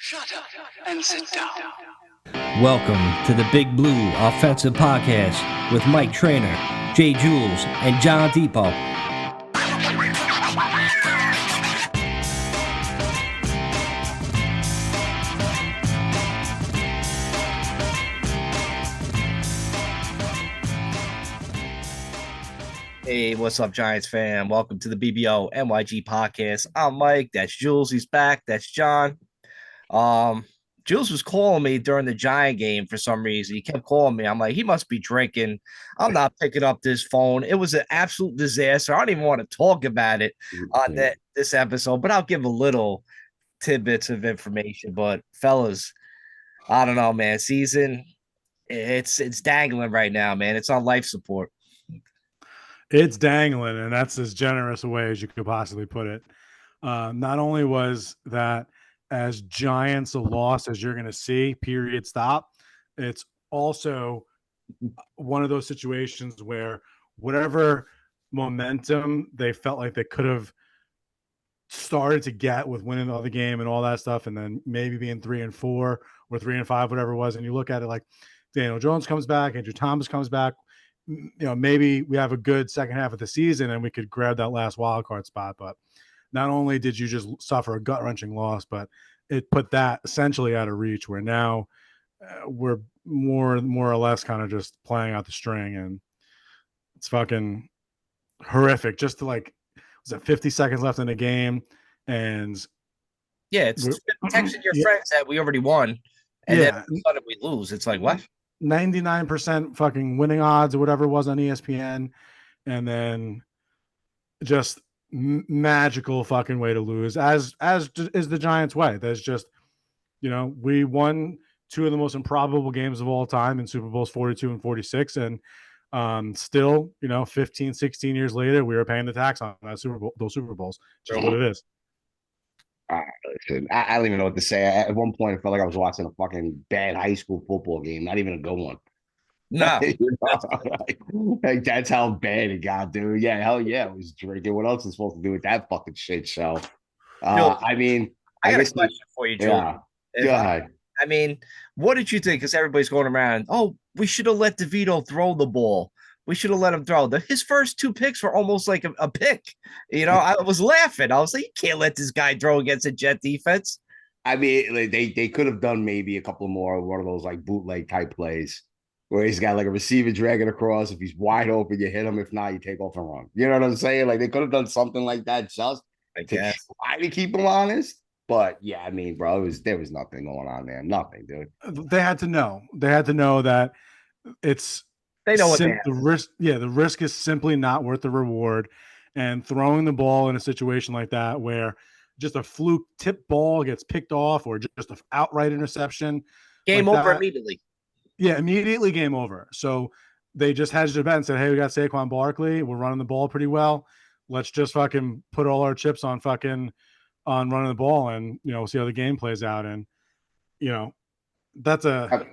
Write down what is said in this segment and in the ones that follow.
Shut up and sit down. Welcome to the Big Blue Offensive Podcast with Mike Trainer, Jay Jules, and John Depot. Hey, what's up, Giants fan? Welcome to the BBO NYG Podcast. I'm Mike. That's Jules. He's back. That's John. Jules was calling me during the Giant game for some reason. He kept calling me. I'm like, he must be drinking. I'm not picking up this phone. It was an absolute disaster. I don't even want to talk about it on this episode, but I'll give a little tidbits of information. But fellas, I don't know, man. Season, it's dangling right now, man. It's on life support. It's dangling, and that's as generous a way as you could possibly put it. Not only was that as Giants a loss as you're going to see, period, stop, it's also one of those situations where whatever momentum they felt like they could have started to get with winning the other game and all that stuff, and then maybe being 3-4 or 3-5, whatever it was, and you look at it like Daniel Jones comes back, Andrew Thomas comes back, you know, maybe we have a good second half of the season and we could grab that last wild card spot. But not only did you just suffer a gut-wrenching loss, but it put that essentially out of reach, where now we're more or less kind of just playing out the string, and it's fucking horrific. Just to like, was it 50 seconds left in the game? And yeah, it's texting your friends that we already won, and then suddenly we lose. It's like, what? 99% fucking winning odds or whatever it was on ESPN, and then just magical fucking way to lose, as is the Giants' way. There's just, you know, we won two of the most improbable games of all time in Super Bowls 42 and 46, and still, you know, 15, 16 years later, we were paying the tax on that those Super Bowls. Just what it is. Listen, I don't even know what to say. At one point, I felt like I was watching a fucking bad high school football game, not even a good one. No. like that's how bad it got, dude. Yeah, hell yeah, it was drinking. What else is supposed to do with that fucking shit show? I mean, I got a question for you, Joe. Yeah, go ahead. I mean, what did you think? Because everybody's going around, oh, we should have let DeVito throw the ball. We should have let him throw. His first two picks were almost like a pick. You know, I was laughing. I was like, you can't let this guy throw against a Jet defense. I mean, like, they could have done maybe a couple more, one of those like bootleg type plays where he's got like a receiver dragging across. If he's wide open, you hit him. If not, you take off and run. You know what I'm saying? Like they could have done something like that just to try to keep him honest. But yeah, I mean, bro, there was nothing going on there. Nothing, dude. They had to know. They had to know that it's. They know what the risk. Yeah, the risk is simply not worth the reward. And throwing the ball in a situation like that, where just a fluke tip ball gets picked off, or just an outright interception, game over immediately. Yeah, immediately game over. So they just hedged their bet and said, "Hey, we got Saquon Barkley. We're running the ball pretty well. Let's just fucking put all our chips on running the ball, and you know, we'll see how the game plays out." And you know, that's a.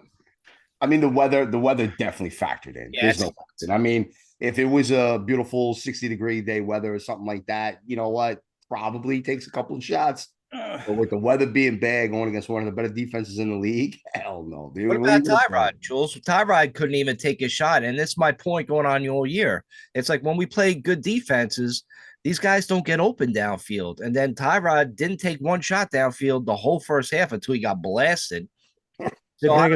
I mean, the weather definitely factored in. Yeah, there's no question. I mean, if it was a beautiful 60-degree day weather or something like that, you know what? Probably takes a couple of shots. But with the weather being bad, going against one of the better defenses in the league, hell no, dude. What about Tyrod, Jules? Tyrod couldn't even take a shot. And this is my point going on all year. It's like when we play good defenses, these guys don't get open downfield. And then Tyrod didn't take one shot downfield the whole first half until he got blasted. So I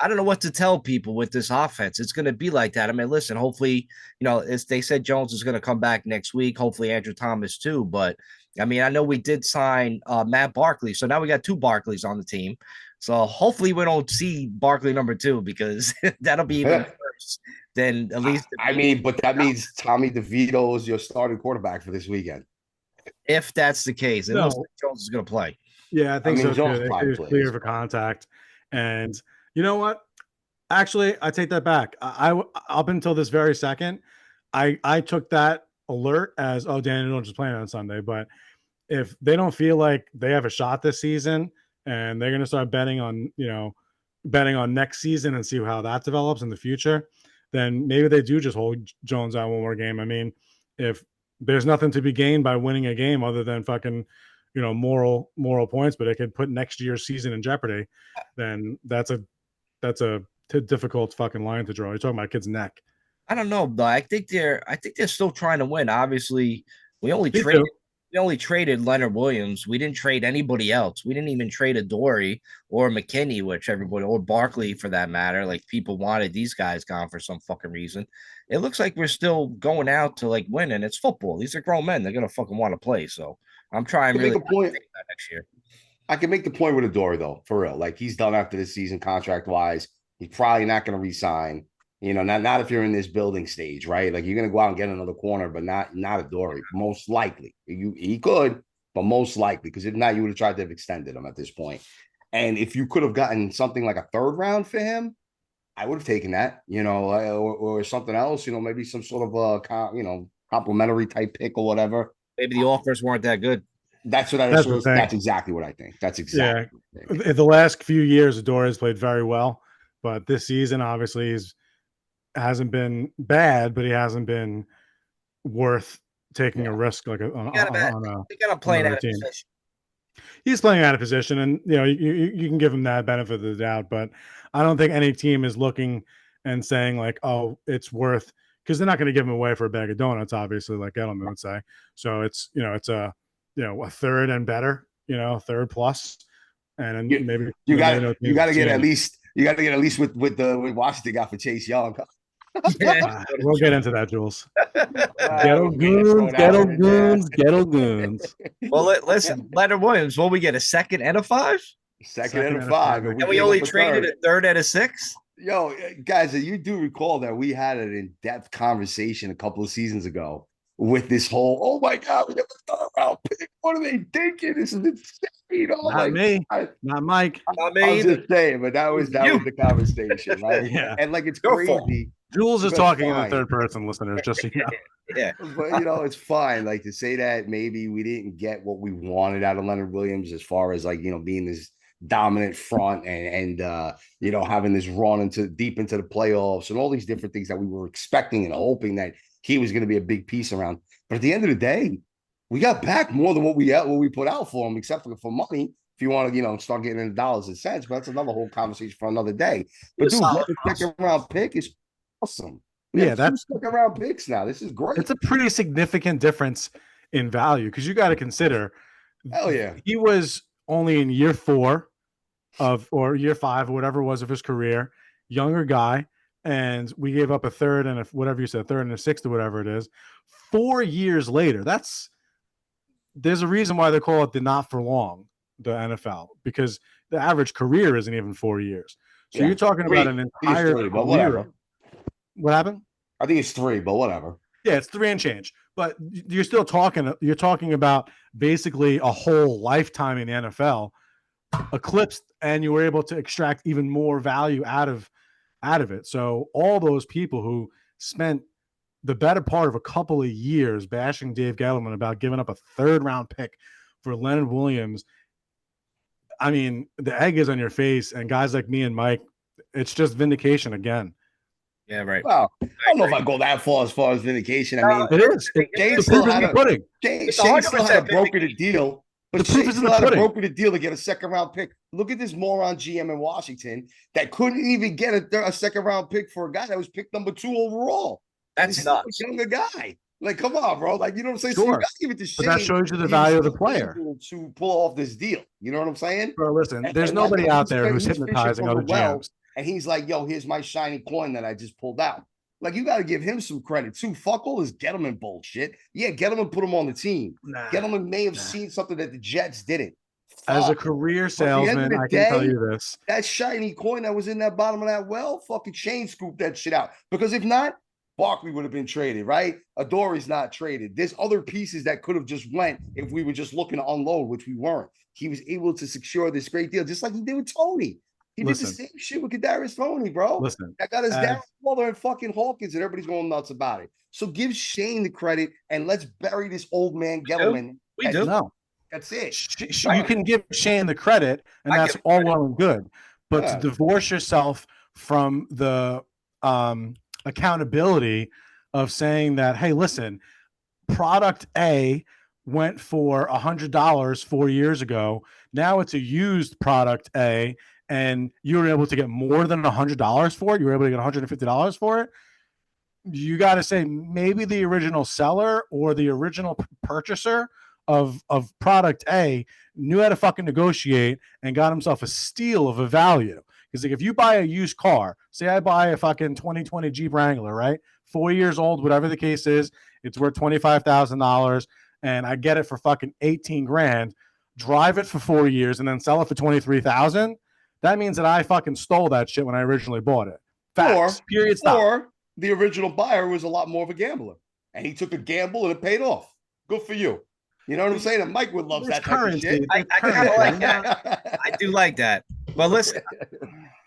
don't know what to tell people with this offense. It's going to be like that. I mean, listen, hopefully, you know, they said Jones is going to come back next week. Hopefully Andrew Thomas too. But I mean, I know we did sign Matt Barkley. So now we got two Barkleys on the team. So hopefully we don't see Barkley number 2, because that'll be even worse than at least. I mean, but that means Tommy DeVito is your starting quarterback for this weekend. If that's the case, it looks like Jones is going to play. Yeah, I think so too. It was clear for contact. And you know what? Actually, I take that back. I up until this very second, I took that alert as, oh, Daniel Jones is playing on Sunday. But if they don't feel like they have a shot this season, and they're going to start betting on next season and see how that develops in the future, then maybe they do just hold Jones out one more game. I mean, if there's nothing to be gained by winning a game other than fucking moral points, but it could put next year's season in jeopardy, then that's a difficult fucking line to draw. You're talking about a kid's neck. I don't know, though. I think they're still trying to win. Obviously, we only Me traded too. we only traded Leonard Williams. We didn't trade anybody else. We didn't even trade Adoree or McKinney, which everybody, or Barkley for that matter. Like, people wanted these guys gone for some fucking reason. It looks like we're still going out to like win, and it's football. These are grown men. They're gonna fucking want to play. So I'm trying To really make a hard to point, take that next year. I can make the point with Adore though, for real. Like, he's done after this season contract wise. He's probably not going to resign. Not if you're in this building stage, right? Like, you're going to go out and get another corner, but not Adore. Most likely, he could, but most likely, because if not, you would have tried to have extended him at this point. And if you could have gotten something like a third round for him, I would have taken that, or something else, maybe some sort of a complimentary type pick or whatever. Maybe the offers weren't that good. That's exactly what I think. That's exactly what I think. In the last few years, Adore has played very well, but this season, obviously, hasn't been bad, but he hasn't been worth taking a risk like on a playing out of position. He's playing out of position, and you can give him that benefit of the doubt, but I don't think any team is looking and saying like, oh, it's worth, because they're not going to give him away for a bag of donuts, obviously, like Edelman would say. So it's a third and better, third plus, and maybe you got to get at least with Washington got for Chase Young. We'll get into that, Jules. Ghetto goons. Well, listen, Leonard Williams, will we get a second and a 5? Second and a 5. And we only traded a third and a 6? Yo, guys, you do recall that we had an in-depth conversation a couple of seasons ago with this whole, oh my God, we never thought about pick. What are they thinking? This is insane. Not me. Not Mike. Not me I was either. just saying, but that was the conversation, right? Yeah. And like, it's Your crazy. fault. Jules is talking in the third person, listeners, just so you know. Yeah. But it's fine. Like, to say that maybe we didn't get what we wanted out of Leonard Williams as far as like, being this dominant front and having this run deep into the playoffs and all these different things that we were expecting and hoping that he was going to be a big piece around. But at the end of the day, we got back more than what we put out for him, except for money. If you want to, start getting into dollars and cents, but that's another whole conversation for another day. But dude, the second round pick is awesome. That's second round picks now. This is great. It's a pretty significant difference in value, because you got to consider. Hell yeah, he was only in year 4 or year 5 or whatever it was of his career, younger guy, and we gave up a third and whatever you said, third and a sixth or whatever it is. 4 years later, there's a reason why they call it the not for long, the NFL, because the average career isn't even 4 years. So you're talking about an entire career. But whatever. What happened? I think it's 3, but whatever. Yeah, it's 3 and change. But you're talking about basically a whole lifetime in the NFL eclipsed, and you were able to extract even more value out of it. So all those people who spent the better part of a couple of years bashing Dave Gettleman about giving up a third round pick for Leonard Williams, I mean, the egg is on your face, and guys like me and Mike, it's just vindication again. Yeah, right. Well, I don't know if I go that far as vindication. I mean, it is. Shane still had a broker the deal. But Shane still had a broker the deal to get a second round pick. Look at this moron GM in Washington that couldn't even get a second round pick for a guy that was picked number 2 overall. That's nuts. Younger guy. Like, come on, bro. Like, you know what I'm saying? Sure. So you got to give it to Shane. But that shows you the value of the player to pull off this deal. You know what I'm saying? Bro, listen, there's nobody out there who's hypnotizing other GMs. And he's like, yo, here's my shiny coin that I just pulled out. Like, you got to give him some credit too. Fuck all this Gettleman bullshit. Yeah, Gettleman put him on the team. Gettleman may have seen something that the Jets didn't. As a career salesman, I can tell you this. That shiny coin that was in that bottom of that well, fucking Shane scooped that shit out. Because if not, Barkley would have been traded, right? Adoree's not traded. There's other pieces that could have just went if we were just looking to unload, which we weren't. He was able to secure this great deal, just like he did with Tony. He did the same shit with Kadarius Toney, bro. That got us down Waller and fucking Hawkins, and everybody's going nuts about it. So give Shane the credit, and let's bury this old man Gettleman. We do. No. That's it. You can give Shane the credit, and that's all well and good. But to divorce yourself from the accountability of saying that, hey, listen, product A went for $100 4 years ago. Now it's a used product A, and you were able to get more than $100 for it. You were able to get $150 for it. You got to say maybe the original seller or the original purchaser of product A knew how to fucking negotiate and got himself a steal of a value. Because like if you buy a used car, say I buy a fucking 2020 Jeep Wrangler, right? 4 years old, whatever the case is, it's worth $25,000, and I get it for fucking 18 grand, drive it for 4 years, and then sell it for 23,000. That means that I fucking stole that shit when I originally bought it. Facts. Period. Stop. Or the original buyer was a lot more of a gambler, and he took a gamble and it paid off. Good for you. You know what I'm saying? And Mike would love that type of shit. I kind of like that. I do like that. But listen,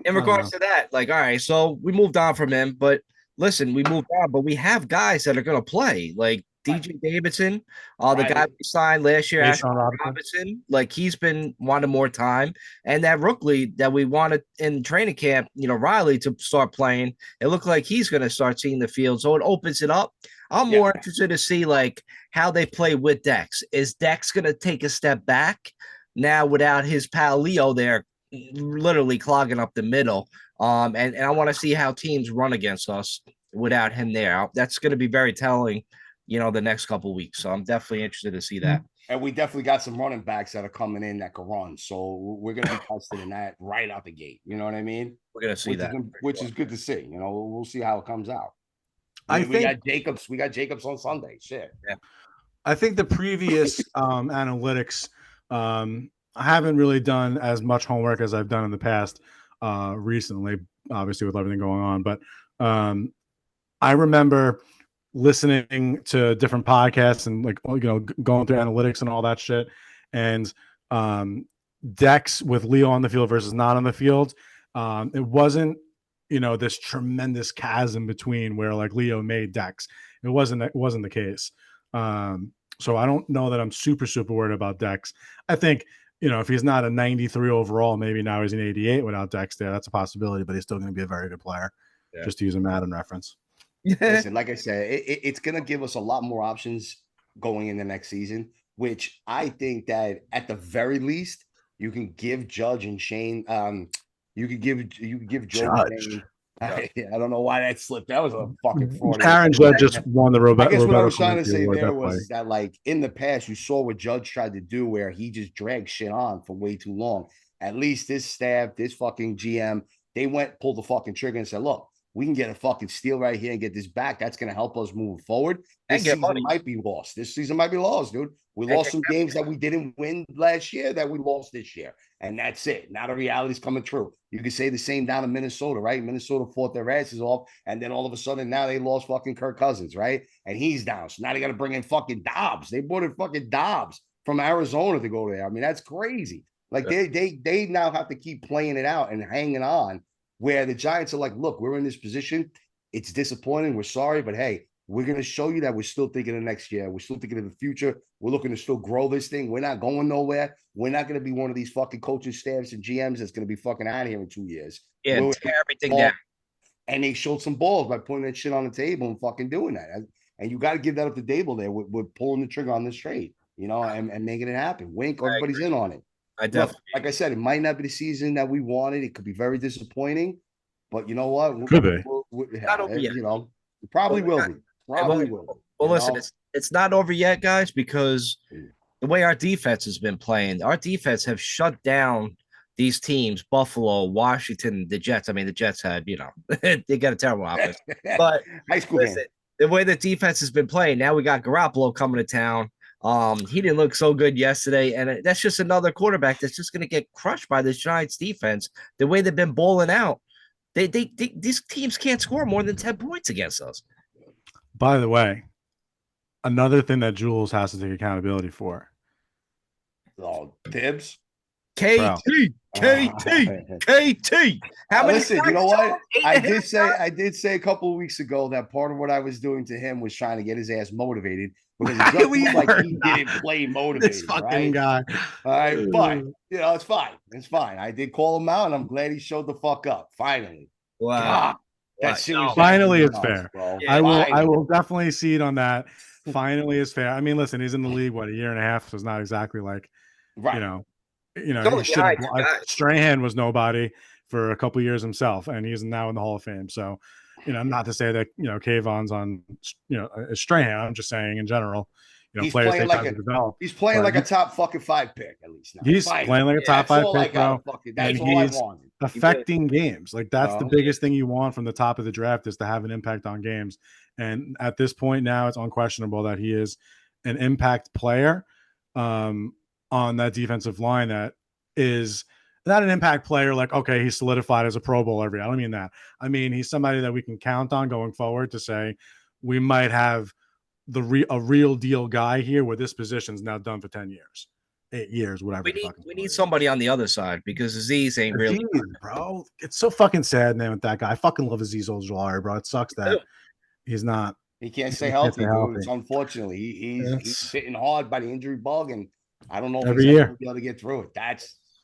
in regards to that, like, all right, so we moved on from him, but listen, we moved on, but we have guys that are going to play, like DJ Davidson, the guy we signed last year, Ashton Robinson, like he's been wanting more time, and that rookie that we wanted in training camp, you know, Riley to start playing, it looked like he's going to start seeing the field, so it opens it up. I'm more interested to see like how they play with Dex. Is Dex going to take a step back now without his pal Leo there, literally clogging up the middle? And I want to see how teams run against us without him there. That's going to be very telling, you know, the next couple of weeks. So I'm definitely interested to see that. And we definitely got some running backs that are coming in that can run. So we're going to be tested in that right out the gate. You know what I mean? We're going to see which is good to see. You know, we'll see how it comes out. I think we got Jacobs. We got Jacobs on Sunday. Shit. Yeah. I think the previous analytics, I haven't really done as much homework as I've done in the past recently, obviously with everything going on. But I remember listening to different podcasts and like, you know, going through analytics and all that shit. And Dex with Leo on the field versus not on the field. It wasn't, you know, this tremendous chasm between where like Leo made Dex. It wasn't the case. So I don't know that I'm super worried about Dex. I think, you know, if he's not a 93 overall, maybe now he's an 88 without Dex there. That's a possibility, but he's still going to be a very good player. Yeah. Just to use a Madden reference. Listen, like I said, it's going to give us a lot more options going in the next season, which I think that at the very least, you can give Judge and Shane, you could give Joe Shane. I don't know why that slipped. That was a fucking fraud. Aaron Judge just won the Roberto. I guess what I was trying to say there was that, like, in the past, you saw what Judge tried to do where he just dragged shit on for way too long. At least this staff, this fucking GM, they pulled the fucking trigger and said, look, we can get a fucking steal right here and get this back. That's going to help us move forward. This season might be lost. This season might be lost, dude. We lost some games that we didn't win last year that we lost this year. And that's it. Now the reality's coming true. You can say the same down in Minnesota, right? Minnesota fought their asses off. And then all of a sudden now they lost fucking Kirk Cousins, right? And he's down. So now they got to bring in fucking Dobbs. They brought in fucking Dobbs from Arizona to go there. I mean, that's crazy. Like they now have to keep playing it out and hanging on, where the Giants are like, look, we're in this position. It's disappointing. We're sorry, but hey, we're going to show you that we're still thinking of next year. We're still thinking of the future. We're looking to still grow this thing. We're not going nowhere. We're not going to be one of these fucking coaching staffs and GMs that's going to be fucking out of here in 2 years. Yeah, tear everything down. And they showed some balls by putting that shit on the table and fucking doing that. And you got to give that up the table there with pulling the trigger on this trade, you know, and making it happen. Wink, everybody's in on it. I definitely, like I said, it might not be the season that we wanted. It could be very disappointing, but you know what? Could be. You know, it probably will be. Probably will. Well, listen, it's not over yet, guys, because the way our defense has been playing, our defense have shut down these teams: Buffalo, Washington, the Jets. I mean, the Jets had, you know, they got a terrible offense, but high school listen, the way the defense has been playing, now we got Garoppolo coming to town. He didn't look so good yesterday, and that's just another quarterback that's just going to get crushed by this Giants defense. The way they've been bowling out, these teams can't score more than 10 points against us. By the way, another thing that Jules has to take accountability for. Oh, Tibbs. KT. How many? Listen, you know what? I did say a couple of weeks ago that part of what I was doing to him was trying to get his ass motivated, because it just looked like he didn't play motivated. This fucking guy. All right, but you know, it's fine. It's fine. I did call him out, and I'm glad he showed the fuck up. Finally. Wow. That's serious. Finally, it's nuts, fair. bro. Yeah. I Finally. will definitely cede on that. Finally, is fair. I mean, listen, he's in the league a year and a half, so it's not exactly like Right. you know, only he should have. behind two guys. Strahan was nobody for a couple years himself, and he's now in the Hall of Fame. So, not to say that Kayvon's on Strahan. I'm just saying in general, He's players playing take like time to develop. he's playing But like a top fucking 5 pick at least now. He's Finally. playing like a top That's 5 all I pick, got. bro. That's And all I he's wanted. affecting games. Like that's the No. biggest thing you want from the top of the draft is to have an impact on games. And at this point now, it's unquestionable that he is an impact player on that defensive line that is not an impact player like, okay, he's solidified as a Pro Bowl I don't mean that. I mean, he's somebody that we can count on going forward to say we might have a real deal guy here where this position's now done for 10 years, 8 years, whatever. We need somebody on the other side because Aziz ain't really, bro. It's so fucking sad, man, with that guy. I fucking love Aziz Ojulari, bro. It sucks that he's not. He can't stay healthy, dude. It's unfortunately he's bitten hard by the injury bug, and I don't know if he's ever going to be able to get through it.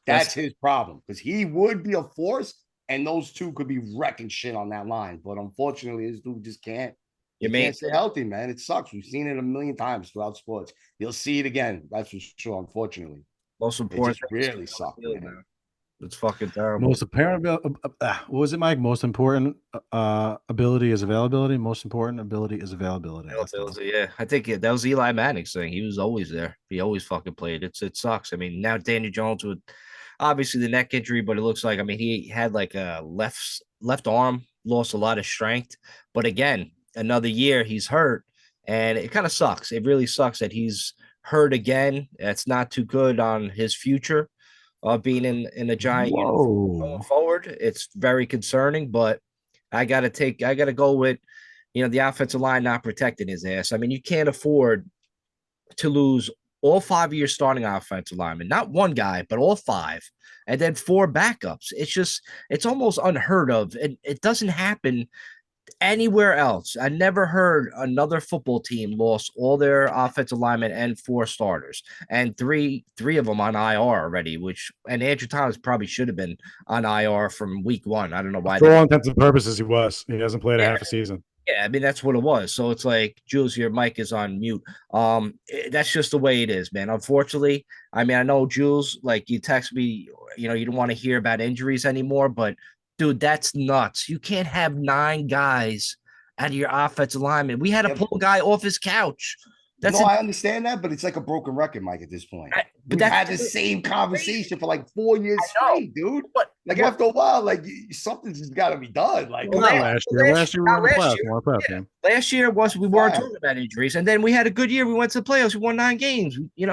That's his problem because he would be a force, and those two could be wrecking shit on that line. But unfortunately, this dude just can't. He can't stay healthy, man. It sucks. We've seen it a million times throughout sports. You'll see it again. That's for sure. Unfortunately, most important. It just really sucks, man. It's fucking terrible. Most apparent, what was it, Mike? Most important ability is availability. Most important ability is availability. Yeah, I think that was Eli Manning's thing. He was always there. He always fucking played. It sucks. I mean, now Daniel Jones with obviously the neck injury, but it looks like he had like a left arm, lost a lot of strength. But again, another year he's hurt, and it kind of sucks. It really sucks that he's hurt again. That's not too good on his future. Being in a Giant uniform going forward, it's very concerning. But I gotta go with, the offensive line not protecting his ass. I mean, you can't afford to lose all 5 of your starting offensive linemen, not one guy, but all 5, and then 4 backups. It's almost unheard of, and it doesn't happen anywhere else. I never heard another football team lost all their offensive linemen and 4 starters, and three of them on IR already. And Andrew Thomas probably should have been on IR from week 1. I don't know why. For all intents and purposes, he was. He hasn't played a half a season. Yeah, I mean that's what it was. So it's like, Jules, your mic is on mute. That's just the way it is, man. Unfortunately, I mean, I know, Jules, like you text me, you don't want to hear about injuries anymore, but dude, that's nuts. You can't have 9 guys out of your offensive lineman. We had to pull a guy off his couch. I understand that, but it's like a broken record, Mike, at this point. We've had the same conversation for like 4 years straight, dude. After a while, like something's just got to be done. Like last year we weren't talking about injuries, and then we had a good year. We went to the playoffs. We won 9 games. We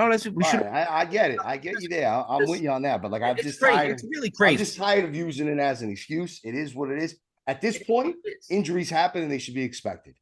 should. I get it. I get you there. I'm with you on that. But like, I'm just tired. It's really crazy. I'm just tired of using it as an excuse. It is what it is. At this point, injuries happen and they should be expected.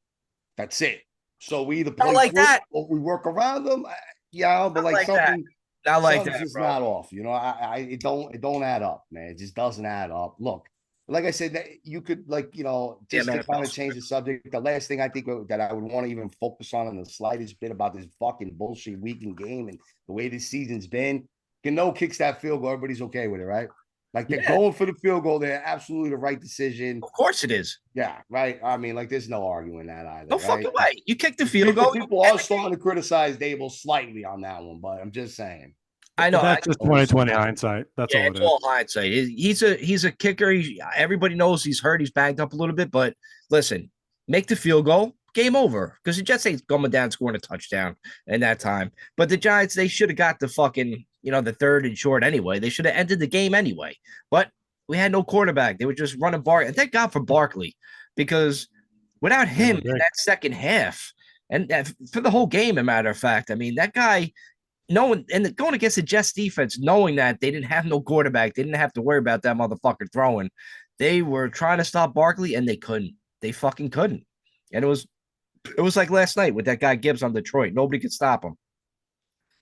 That's it. So we either play like that, or we work around them. Yeah, but like something, not like that, just bro. not off. It don't add up, man. It just doesn't add up. Look, like I said, that you could just to kind of change the subject. The last thing I think that I would want to even focus on in the slightest bit about this fucking bullshit weekend game and the way this season's been. Cano kicks that field goal, everybody's okay with it, right? Like they're going for the field goal. They're absolutely the right decision. Of course it is. Yeah, right. I mean, like there's no arguing that either. No fucking way. You kicked the field goal. People are starting to criticize Dable slightly on that one, but I'm just saying. I know that's just 2020 hindsight. That's all it is. It's all hindsight. He's a kicker. Everybody knows he's hurt. He's banged up a little bit, but listen, make the field goal. Game over, because the Jets ain't coming down scoring a touchdown in that time. But the Giants, they should have got the fucking, the 3rd and short anyway. They should have ended the game anyway. But we had no quarterback. They were just running Barkley. And thank God for Barkley, because without him in that second half, and for the whole game, a matter of fact, I mean, that guy, going against the Jets defense, knowing that they didn't have no quarterback, they didn't have to worry about that motherfucker throwing. They were trying to stop Barkley, and they couldn't. They fucking couldn't. And it was like last night with that guy Gibbs on Detroit. Nobody could stop him.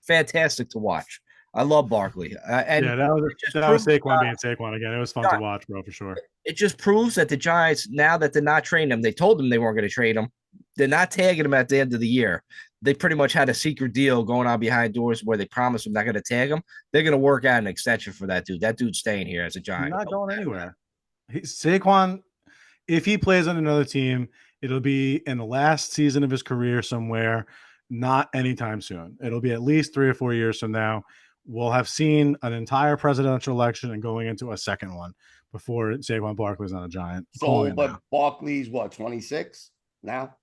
Fantastic to watch. I love Barkley. And that was Saquon being Saquon again. It was fun to watch, bro, for sure. It just proves that the Giants, now that they're not trading him, they told them they weren't going to trade him. They're not tagging him at the end of the year. They pretty much had a secret deal going on behind doors where they promised him not going to tag him. They're going to work out an extension for that dude. That dude's staying here as a Giant. He's not going anywhere. Saquon if he plays on another team, it'll be in the last season of his career somewhere, not anytime soon. It'll be at least 3 or 4 years from now. We'll have seen an entire presidential election and going into a second one before Saquon Barkley's on a Giant. So, but Barkley's what, 26 now?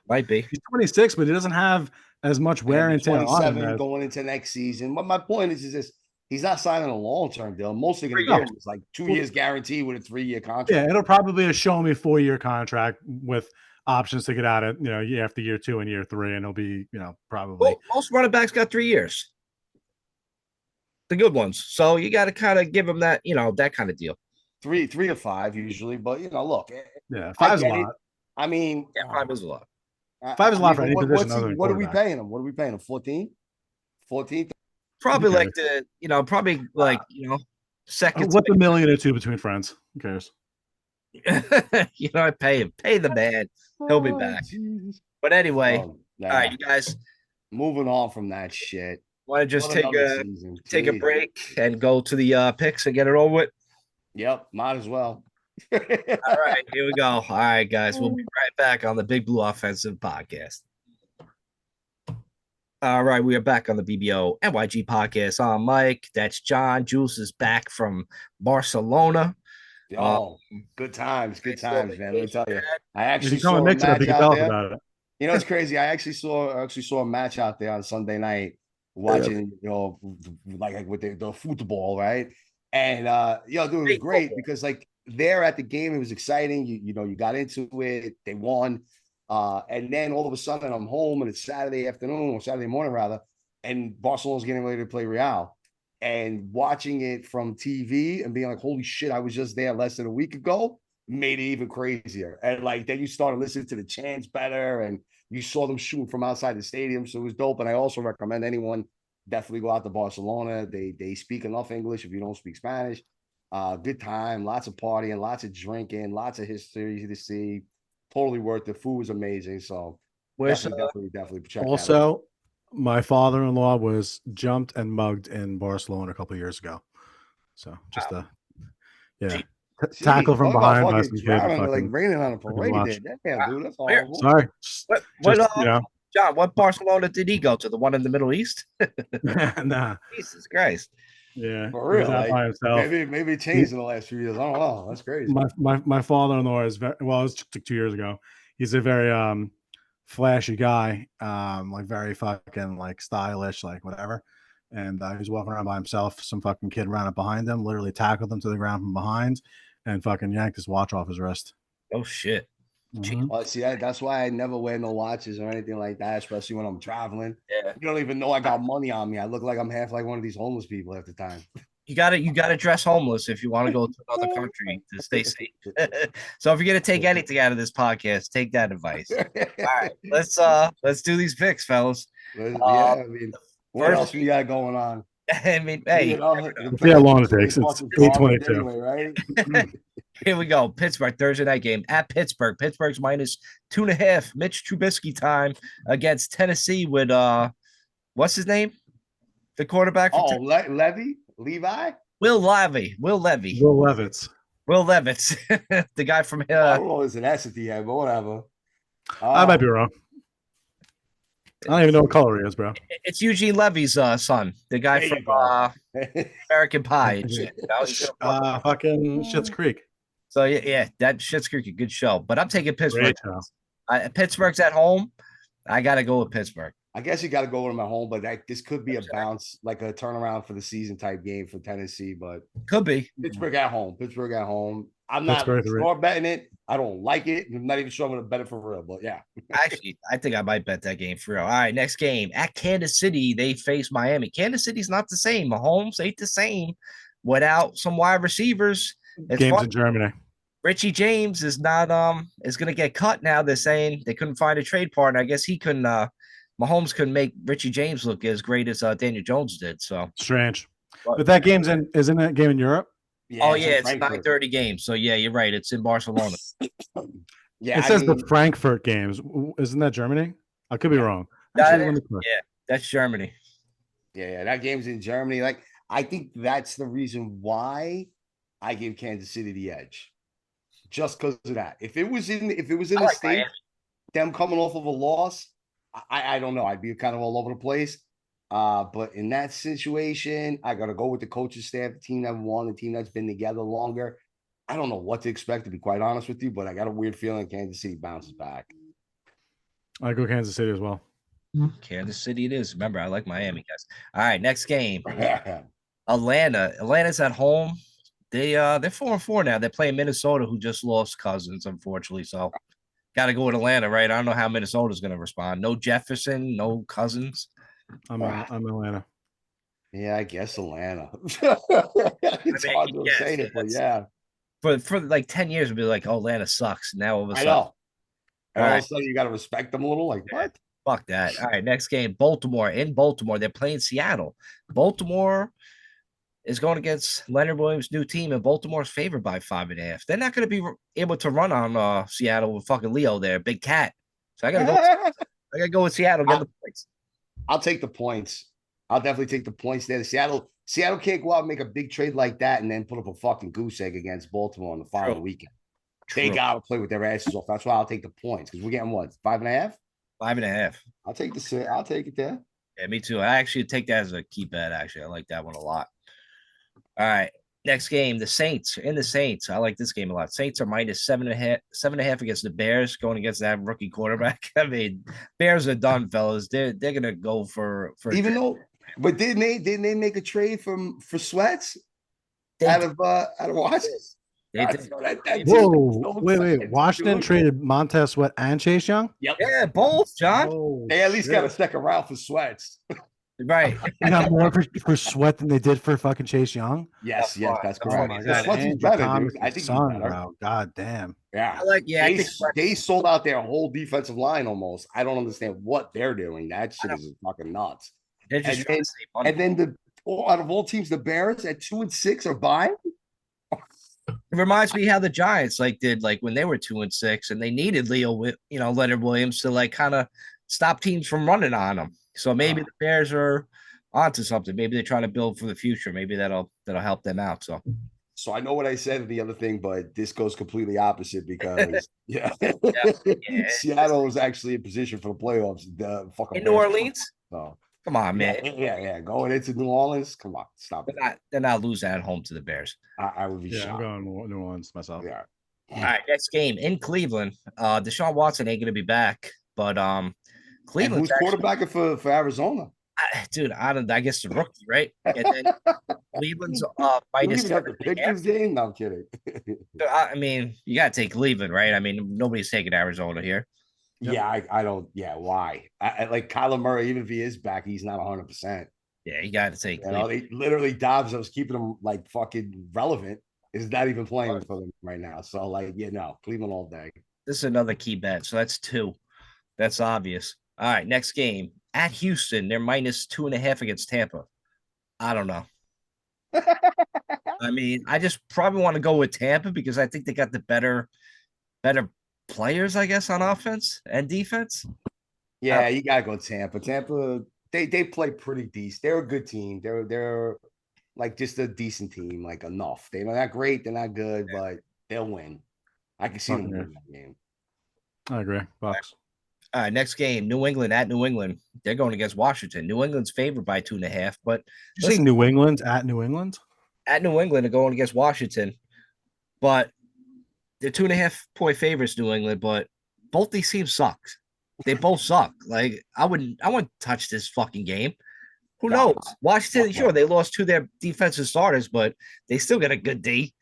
Might be. He's 26, but he doesn't have as much wear and tear on him. 27 going into next season. But my point is this: he's not signing a long-term deal. Mostly going to give him like 2 years guarantee with a 3-year contract. Yeah, it'll probably be a show me 4-year contract with options to get out of after year 2 and year 3, and it'll be probably. Well, most running backs got 3 years. The good ones. So you got to kind of give them that, that kind of deal. 3 or 5 usually, but look. Yeah, 5's a lot. I mean, 5 is a lot. 5 is a lot for any position. What are we paying him? What are we paying him? 14? 14? Probably like second. What's $1 million or $2 million between friends? Who cares? Pay him. Pay the man. He'll be back. Jesus. But anyway, all right, you guys. Moving on from that shit. Want to just take a break and go to the picks and get it over with? Yep, might as well. All right, here we go. All right, guys, we'll be right back on the Big Blue Offensive Podcast. All right, we are back on the BBO NYG Podcast. I'm Mike. That's John. Jules is back from Barcelona. Oh, good times, man. Let me tell you, I actually saw a match out there. It's crazy. I actually saw a match out there on Sunday night, watching like with the football, right? And dude, it was great because like there at the game, it was exciting. You got into it. They won. And then all of a sudden I'm home and it's Saturday afternoon or Saturday morning rather, and Barcelona's getting ready to play Real. And watching it from TV and being like, holy shit, I was just there less than a week ago, made it even crazier. And like then you started listening to the chants better and you saw them shooting from outside the stadium. So it was dope. And I also recommend anyone definitely go out to Barcelona. They speak enough English if you don't speak Spanish. Good time, lots of partying, lots of drinking, lots of history to see. Totally worth it. Food was amazing. So definitely check also, that out. My father-in-law was jumped and mugged in Barcelona a couple of years ago. So just tackle from behind by some kid. Like raining on a parade. Damn, dude, that's horrible. Sorry. John, what Barcelona did he go to? The one in the Middle East? Nah. Jesus Christ. Yeah, for real. Like, by himself. Maybe it changed in the last few years. I don't know. That's crazy. My father-in-law is it was 2 years ago. He's a very flashy guy, like very fucking like stylish, like whatever. And he was walking around by himself. Some fucking kid ran up behind him, literally tackled him to the ground from behind, and fucking yanked his watch off his wrist. Oh shit. Mm-hmm. Well, see, that's why I never wear no watches or anything like that, especially when I'm traveling. Yeah. You don't even know I got money on me. I look like I'm half like one of these homeless people at the time. You gotta dress homeless if you want to go to another country to stay safe. So if you're gonna take anything out of this podcast, take that advice. All right, let's do these picks, fellas. I mean, what else we got going on? I mean, hey, see how long it takes. It's 8:22. Anyway, right? Here we go. Pittsburgh Thursday night game at Pittsburgh. Pittsburgh's minus 2.5. Mitch Trubisky time against Tennessee with what's his name? The quarterback. Levi. Will Levy. Will Levitz. The guy from I don't know it's an S at the end, but whatever. I might be wrong. I don't even know what color he is, bro. It's Eugene Levy's son, the guy from American Pie. Fucking Schitt's Creek. So yeah, that Schitt's Creek, a good show. But I'm taking Pittsburgh. Pittsburgh's at home. I got to go with Pittsburgh. I guess you got to go with them at home, but this could be a bounce, like a turnaround for the season type game for Tennessee. But could be Pittsburgh at home. I'm not sure betting it. I don't like it. I'm not even sure I'm going to bet it for real. But yeah, actually, I think I might bet that game for real. All right, next game at Kansas City. They face Miami. Kansas City's not the same. Mahomes ain't the same without some wide receivers. Games in Germany. Richie James is not is going to get cut now. They're saying they couldn't find a trade partner. I guess he couldn't. Mahomes couldn't make Richie James look as great as Daniel Jones did. So strange. But that game's isn't that game in Europe? Yeah, it's a 9:30 game. So yeah, you're right. It's in Barcelona. It says the Frankfurt games. Isn't that Germany? I could be wrong. Yeah, that's Germany. Yeah, that game's in Germany. Like, I think that's the reason why I give Kansas City the edge. just because of that. If it was in I the like state, them coming off of a loss, I don't know. I'd be kind of all over the place. But in that situation, I gotta go with the coaching staff, the team that won, the team that's been together longer. I don't know what to expect, to be quite honest with you, but I got a weird feeling Kansas City bounces back. I go Kansas City as well. Kansas City it is. Remember, I like Miami, guys. All right, next game. Atlanta. Atlanta's at home. They're 4-4 now. They're playing Minnesota, who just lost Cousins, unfortunately. So gotta go with Atlanta, right? I don't know how Minnesota's gonna respond. No Jefferson, no Cousins. I'm Atlanta. Yeah, I guess Atlanta. It's mean, hard to yes, say it, but yeah. For like 10 years, we'll be like, oh, Atlanta sucks. Now all of a I sudden, know. And all of right. a sudden, you got to respect them a little. Like, what? Fuck that. All right, next game, Baltimore. In Baltimore, they're playing Seattle. Baltimore is going against Leonard Williams' new team, and Baltimore's favored by 5.5. They're not going to be able to run on Seattle with fucking Leo there, big cat. So I gotta go with Seattle. Get the points. I'll take the points. I'll definitely take the points there. Seattle can't go out and make a big trade like that and then put up a fucking goose egg against Baltimore on the following weekend. They got to play with their asses off. That's why I'll take the points, because we're getting what, 5.5? 5.5. I'll take it there. Yeah, me too. I actually take that as a key bet. Actually, I like that one a lot. All right, next game, the Saints. I like this game a lot. Saints are minus 7.5 against the Bears, going against that rookie quarterback. I mean, Bears are done, fellas. They're gonna go for even though, but didn't they make a trade for Sweats out of Washington? They did. Whoa, wait. Washington traded Montez Sweat and Chase Young? Yep. Yeah, both, John. Oh, they at least got a second round for Sweats. Right. They got more for Sweat than they did for fucking Chase Young? Yes, that's Oh correct. my God. Sweats is Andrew better, Thomas' dude. I think son, he's better. bro. God damn. Yeah. I think they sold out their whole defensive line almost. I don't understand what they're doing. That shit is fucking nuts. They're just and then out of all teams, the Bears at 2-6 are buying. It reminds me how the Giants did when they were 2-6 and they needed Leonard Williams to kind of stop teams from running on them. So maybe the Bears are onto something. Maybe they're trying to build for the future. Maybe that'll help them out. So I know what I said in the other thing, but this goes completely opposite because Seattle is actually in position for the playoffs. The fucking in New Orleans. So come on, man. Yeah. Going into New Orleans. Come on, stop it. They're not losing at home to the Bears. I would be shocked. I'm going New Orleans myself. Yeah. All right, next game in Cleveland. Deshaun Watson ain't gonna be back, but And Cleveland's who's quarterbacking for Arizona? Dude, I guess the rookie, right? And then Cleveland's minus. You even have to pick this game. No, I'm kidding. I mean, you gotta take Cleveland, right? I mean, nobody's taking Arizona here. Yeah, I don't. Yeah, why? I like Kyler Murray. Even if he is back, he's not 100%. Yeah, you got to take. They literally Dobbs. I was keeping him fucking relevant. Is not even playing for them right now. So no, Cleveland all day. This is another key bet. So that's 2. That's obvious. All right, next game at Houston. They're minus 2.5 against Tampa. I don't know. I mean, I just probably want to go with Tampa because I think they got the better players, I guess, on offense and defense. Yeah, you gotta go Tampa. Tampa, they play pretty decent. They're a good team. They're just a decent team, enough. They're not great, they're not good, but they'll win. I can see them winning that game. I agree. Bucks. All right, next game, New England at New England. They're going against Washington. New England's favored by 2.5, but you say New England at New England? At New England are going against Washington, but they're 2.5-point favorites, New England, but both these teams suck. They both suck. I wouldn't touch this fucking game. Who knows? Washington, sure, they lost 2 of their defensive starters, but they still got a good D.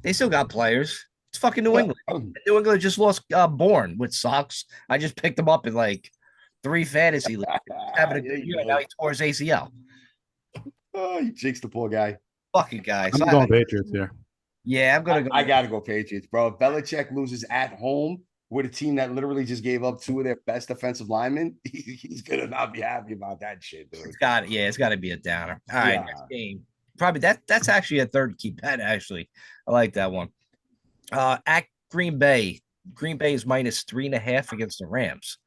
They still got players. It's fucking New England. New England just lost Bourne, which sucks. I just picked him up in 3 fantasy leagues. Having a good year. Now he tore his ACL. Oh, you jinxed the poor guy. Fucking guy. I'm going Patriots here. Yeah, I'm gonna go. I gotta go Patriots, bro. If Belichick loses at home with a team that literally just gave up 2 of their best defensive linemen, he's gonna not be happy about that shit, dude. It's got to be a downer. All right, next game. Probably that's actually a third key bet. Actually, I like that one. At Green Bay. Green Bay is minus 3.5 against the Rams.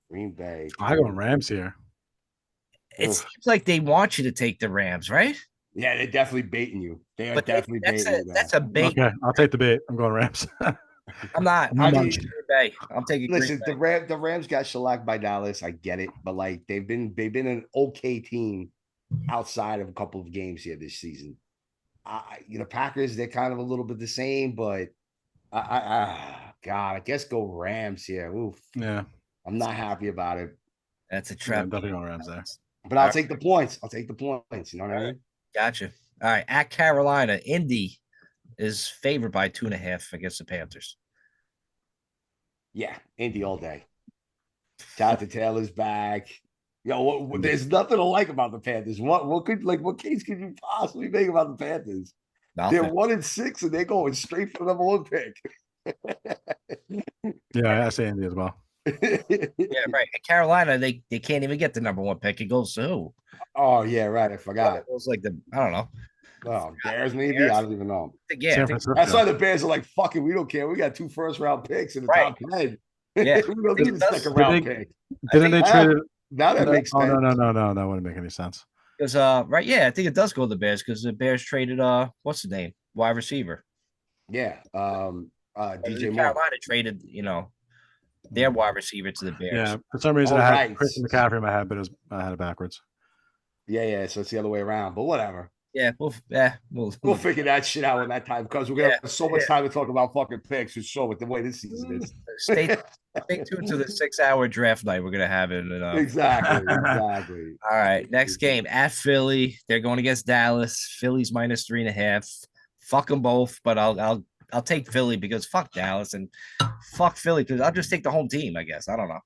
Green Bay. I go Rams here. It seems like they want you to take the Rams, right? Yeah, they're definitely baiting you. They are But definitely baiting you. that's a bait. Okay, I'll take the bait. I'm going Rams. I'm not. I I'm mean, taking Green Bay. I'm taking Green Listen, Bay. the Rams got shellacked by Dallas. I get it, but like they've been an okay team outside of a couple of games here this season. Packers, they're kind of a little bit the same, but God, I guess go Rams here. Oof, yeah, I'm not happy about it, That's a yeah, trap. definitely going Rams there. but I'll take the points. I'll take the points. You know what I mean? Gotcha. All right. At Carolina, Indy is favored by 2.5 against the Panthers. Yeah, Indy all day. Jonathan Taylor's back. There's nothing to like about the Panthers. What case could you possibly make about the Panthers? They're Nothing. 1-6 and they're going straight for the number one pick. Yeah, I say Indy as well. Yeah, right. At Carolina, they can't even get the number one pick. It goes to who? Oh yeah, right. I forgot. It was like I don't know. Oh, Bears maybe. Bears? I don't even know. Yeah, San I think, Francisco. That's why the Bears are like, fuck it, we don't care. We got 2 first-round picks in the Right. top 10. Yeah. We don't Think need it a does. second-round Did pick. Didn't they trade it? Now that makes Oh sense. no, that wouldn't make any sense. because right, yeah, I think it does go to the Bears because the Bears traded what's his name? Wide receiver. Yeah. DJ Moore. Carolina traded, their wide receiver to the Bears. Yeah, for some reason Oh, I had right. Christian McCaffrey in my head, but I had it backwards. Yeah. So it's the other way around. But whatever. Yeah, we'll We'll figure that shit out when that time comes. We're gonna have so much yeah. time to talk about fucking picks and show with the way this season is. stay tuned to the 6-hour draft night. We're gonna have it. Exactly. All right, next game at Philly. They're going against Dallas. Philly's minus 3.5. Fuck them both, but I'll take Philly because fuck Dallas and fuck Philly because I'll just take the home team. I guess I don't know.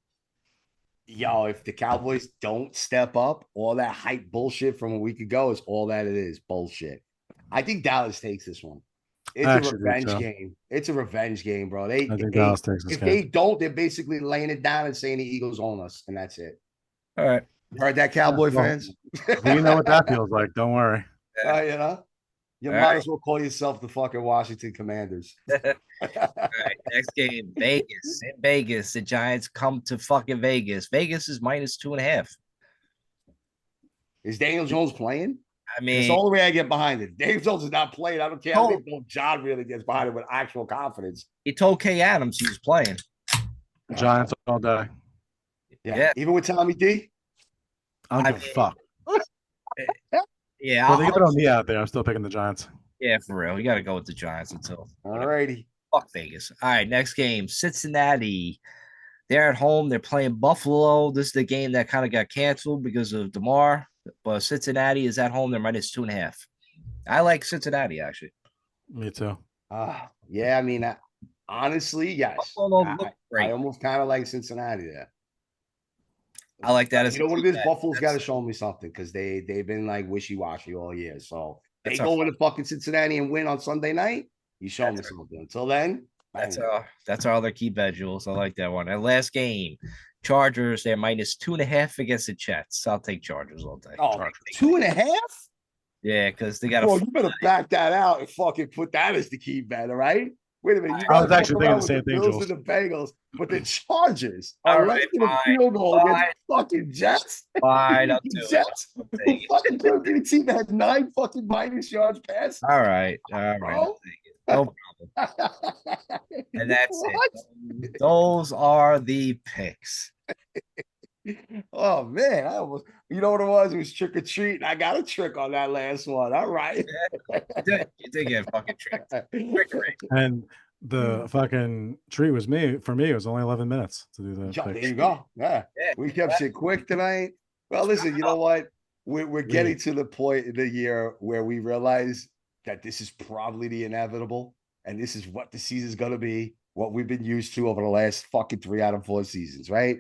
Yo, if the Cowboys don't step up, all that hype bullshit from a week ago is all that it is. Bullshit. I think Dallas takes this one. It's a revenge game. It's a revenge game, bro. I think Dallas takes this if game. they don't, they're basically laying it down and saying the Eagles own us, and that's it. All right. Heard that, Cowboy Well, fans? We know what that feels like. Don't worry. You All might right. as well call yourself the fucking Washington Commanders. All right, next game, Vegas. In Vegas, the Giants come to fucking Vegas. Vegas is minus 2.5. Is Daniel Jones playing? I That's mean, the only way I get behind it. Daniel Jones is not playing. I don't care. I No. think John really gets behind it with actual confidence. he told Kay Adams he was playing. Giants all day. Yeah. Even with Tommy D? I don't give a fuck. Yeah, Well, they throw me out there. I'm still picking the Giants. yeah, for real. You got to go with the Giants until All righty. fuck Vegas. All right, next game, Cincinnati. They're at home. They're playing Buffalo. This is the game that kind of got canceled because of DeMar. But Cincinnati is at home. They're minus 2.5. I like Cincinnati actually. Me too. Yeah, I mean, honestly, yes. Buffalo don't look I great. almost kind of like Cincinnati there. I like that. As You know what it is? Buffalo's got to That's- show me something because they've been like wishy-washy all year. So they That's go into fucking Cincinnati and win on Sunday night. You show me something. Until then, That's bang. our other key bet, Jules. I like that one. And last game, Chargers. They're minus 2.5 against the Jets. I'll take Chargers all day. Oh, Chargers. 2.5? Yeah, because they got Bro, a you better back that out and fucking put that as the key bet, all right? Wait a minute. You I was guys actually fuck thinking around the same with thing, Bills Jules. and the Bengals, but the Chargers All are right, less than a fine, field goal against fucking Jets. fine. I'll The do it. Jets. I'll The take it. fucking could be a team that had 9 fucking minus yards passed. All right. I'll Bro. take it. No problem. And that's What? it. Those are the picks. Oh man, I almost, you know what it was? It was trick or treat. I got a trick on that last one. All right. You did get fucking tricked. Trickery. And the fucking treat was me. For me, it was only 11 minutes to do the Yeah, picks. there you go. Yeah. Yeah. We kept shit quick tonight. Well, listen, you know what? We're getting to the point in the year where we realize that this is probably the inevitable, and this is what the season's gonna be, what we've been used to over the last fucking 3 out of 4 seasons, right?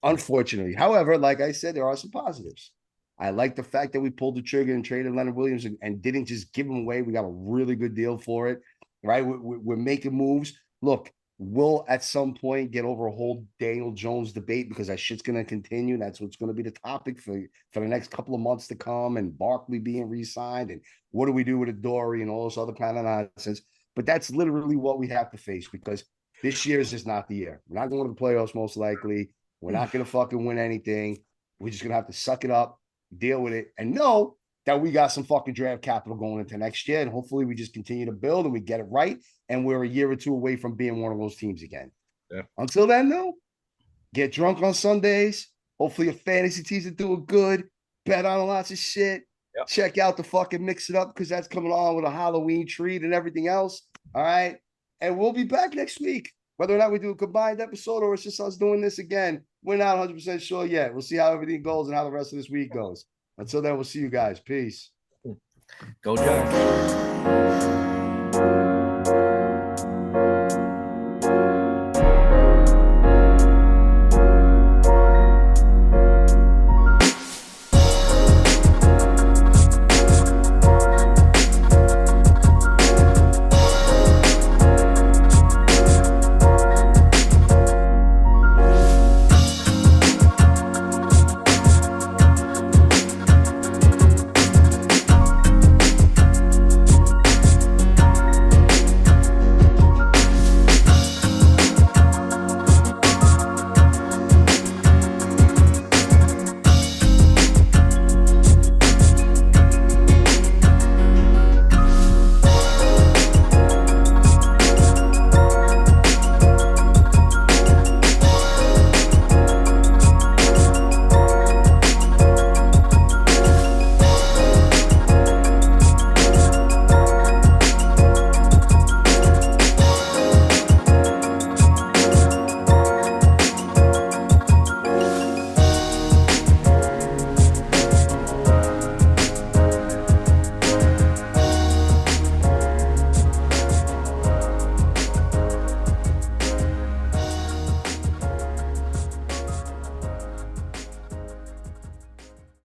Unfortunately. However, like I said, there are some positives. I like the fact that we pulled the trigger and traded Leonard Williams and didn't just give him away. We got a really good deal for it, right? We're making moves. Look, we'll at some point get over a whole Daniel Jones debate because that shit's going to continue. That's what's going to be the topic for the next couple of months to come, and Barkley being re-signed, and what do we do with Adoree and all this other kind of nonsense. But that's literally what we have to face because this year is just not the year. We're not going to the playoffs most likely. We're not going to fucking win anything. We're just going to have to suck it up, deal with it, and know that we got some fucking draft capital going into next year. And hopefully we just continue to build and we get it right. And we're a year or two away from being one of those teams again. Yeah. Until then, though, get drunk on Sundays. Hopefully your fantasy teams are doing good. Bet on lots of shit. Yep. Check out the fucking Mix It Up because that's coming on with a Halloween treat and everything else. All right. And we'll be back next week. Whether or not we do a combined episode or it's just us doing this again, we're not 100% sure yet. We'll see how everything goes and how the rest of this week goes. Until then, we'll see you guys. Peace. Go Giants.